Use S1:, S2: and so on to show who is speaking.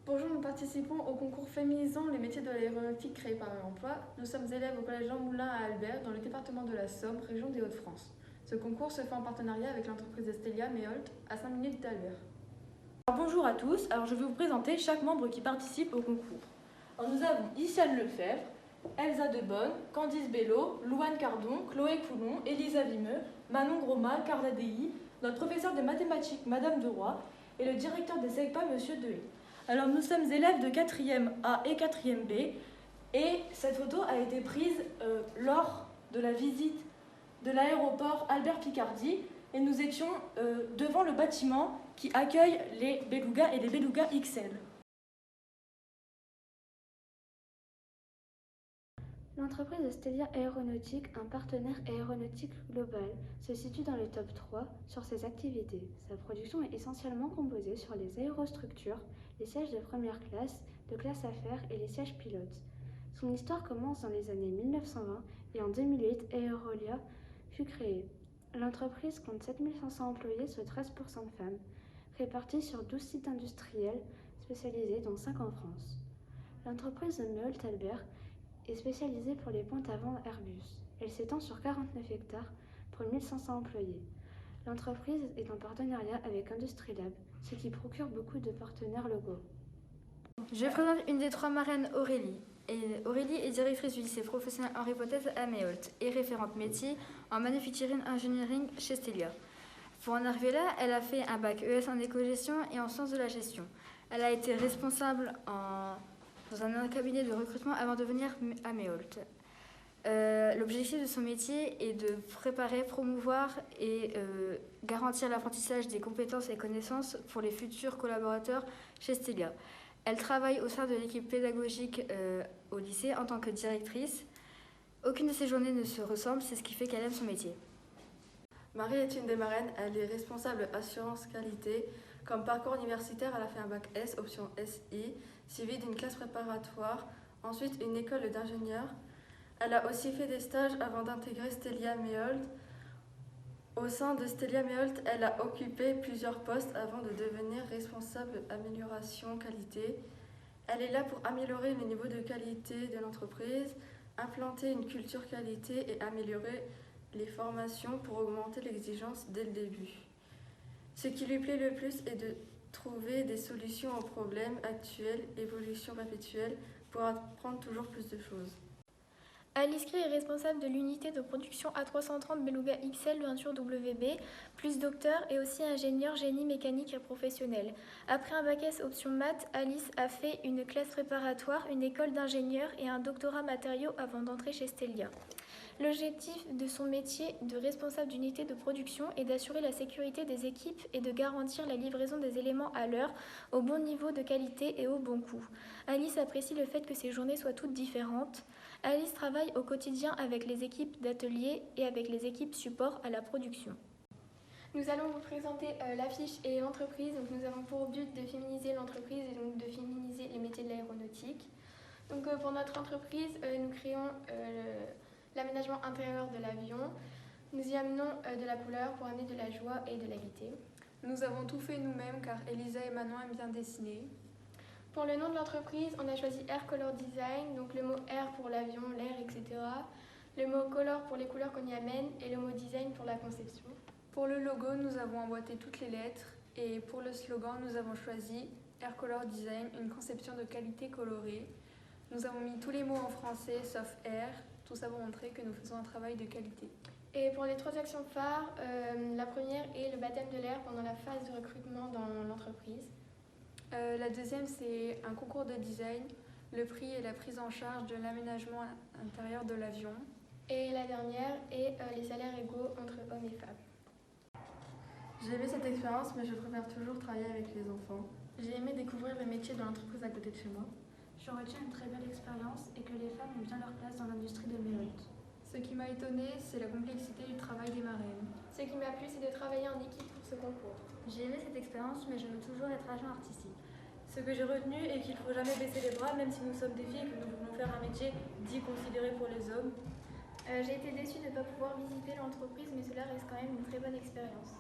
S1: Bonjour, nous participons au concours féminisant les métiers de l'aéronautique créé par l'emploi. Nous sommes élèves au collège Jean Moulin à Albert, dans le département de la Somme, région des Hauts-de-France. Ce concours se fait en partenariat avec l'entreprise Estelia Méholt, à 5 minutes d'Albert.
S2: Bonjour à tous, je vais vous présenter chaque membre qui participe au concours. Nous avons Iciane Lefebvre, Elsa Debonne, Candice Bello, Louane Cardon, Chloé Coulon, Elisa Vimeux, Manon Groma, Carla Dei, notre professeur de mathématiques Madame Deroy et le directeur des SECPA Monsieur Dehé. Alors nous sommes élèves de 4e A et 4e B et cette photo a été prise lors de la visite de l'aéroport Albert Picardie et nous étions devant le bâtiment qui accueille les Beluga et les Beluga XL.
S3: L'entreprise Estelia Aéronautique, un partenaire aéronautique global, se situe dans le top 3 sur ses activités. Sa production est essentiellement composée sur les aérostructures, les sièges de première classe, de classe affaires et les sièges pilotes. Son histoire commence dans les années 1920 et en 2008, Aerolia fut créée. L'entreprise compte 7500 employés, soit 13% de femmes, répartis sur 12 sites industriels spécialisés, dont 5 en France. L'entreprise de Méholt Albert est spécialisée pour les pointes avant Airbus. Elle s'étend sur 49 hectares pour 1500 employés. L'entreprise est en partenariat avec Industrilab, ce qui procure beaucoup de partenaires locaux.
S4: Je présente une des 3 marraines, Aurélie. Aurélie est directrice du lycée professionnel Henri Potez à Méholt et référente métier en manufacturing engineering chez Estelia. Pour en arriver là, elle a fait un bac ES en éco-gestion et en sciences de la gestion. Elle a été responsable dans un cabinet de recrutement avant de venir à Méholt. L'objectif de son métier est de préparer, promouvoir et garantir l'apprentissage des compétences et connaissances pour les futurs collaborateurs chez Estelia. Elle travaille au sein de l'équipe pédagogique au lycée en tant que directrice. Aucune de ses journées ne se ressemble, c'est ce qui fait qu'elle aime son métier.
S1: Marie est une des marraines, elle est responsable assurance qualité. Comme parcours universitaire, elle a fait un bac S, option SI, suivi d'une classe préparatoire, ensuite une école d'ingénieur. Elle a aussi fait des stages avant d'intégrer Estelia Méholt. Au sein de Estelia Méholt, elle a occupé plusieurs postes avant de devenir responsable amélioration qualité. Elle est là pour améliorer le niveau de qualité de l'entreprise, implanter une culture qualité et améliorer les formations pour augmenter l'exigence dès le début. Ce qui lui plaît le plus est de trouver des solutions aux problèmes actuels, évolution perpétuelle, pour apprendre toujours plus de choses.
S5: Alice Cray est responsable de l'unité de production A330 Beluga XL Venture WB, plus docteur et aussi ingénieur génie mécanique et professionnel. Après un bac S option maths, Alice a fait une classe préparatoire, une école d'ingénieur et un doctorat matériaux avant d'entrer chez Estelia. L'objectif de son métier de responsable d'unité de production est d'assurer la sécurité des équipes et de garantir la livraison des éléments à l'heure, au bon niveau de qualité et au bon coût. Alice apprécie le fait que ses journées soient toutes différentes. Alice travaille au quotidien avec les équipes d'atelier et avec les équipes support à la production.
S6: Nous allons vous présenter l'affiche et l'entreprise. Donc, nous avons pour but de féminiser l'entreprise et donc de féminiser les métiers de l'aéronautique. Donc, pour notre entreprise, nous créons l'aménagement intérieur de l'avion. Nous y amenons de la couleur pour amener de la joie et de la gaieté.
S7: Nous avons tout fait nous-mêmes car Elisa et Manon aiment bien dessiner.
S6: Pour le nom de l'entreprise, on a choisi Air Color Design, donc le mot air pour l'avion, l'air, etc. Le mot color pour les couleurs qu'on y amène et le mot design pour la conception.
S7: Pour le logo, nous avons emboîté toutes les lettres et pour le slogan, nous avons choisi Air Color Design, une conception de qualité colorée. Nous avons mis tous les mots en français sauf air, tout ça pour montrer que nous faisons un travail de qualité.
S6: Et pour les 3 actions phares, la première est le baptême de l'air pendant la phase de recrutement dans l'entreprise.
S7: La deuxième, c'est un concours de design, le prix et la prise en charge de l'aménagement intérieur de l'avion.
S6: Et la dernière est les salaires égaux entre hommes et femmes.
S1: J'ai aimé cette expérience, mais je préfère toujours travailler avec les enfants. J'ai aimé découvrir les métiers de l'entreprise à côté de chez moi.
S3: Je retiens une très belle expérience et que les femmes ont bien leur place dans l'industrie de Méholt.
S7: Ce qui m'a étonnée, c'est la complexité du travail des marraines.
S6: Ce qui m'a plu, c'est de travailler en équipe pour ce concours.
S4: J'ai aimé cette expérience, mais je veux toujours être agent artistique.
S2: Ce que j'ai retenu est qu'il ne faut jamais baisser les bras, même si nous sommes des filles et que nous voulons faire un métier dit considéré pour les hommes.
S6: J'ai été déçue de ne pas pouvoir visiter l'entreprise, mais cela reste quand même une très bonne expérience.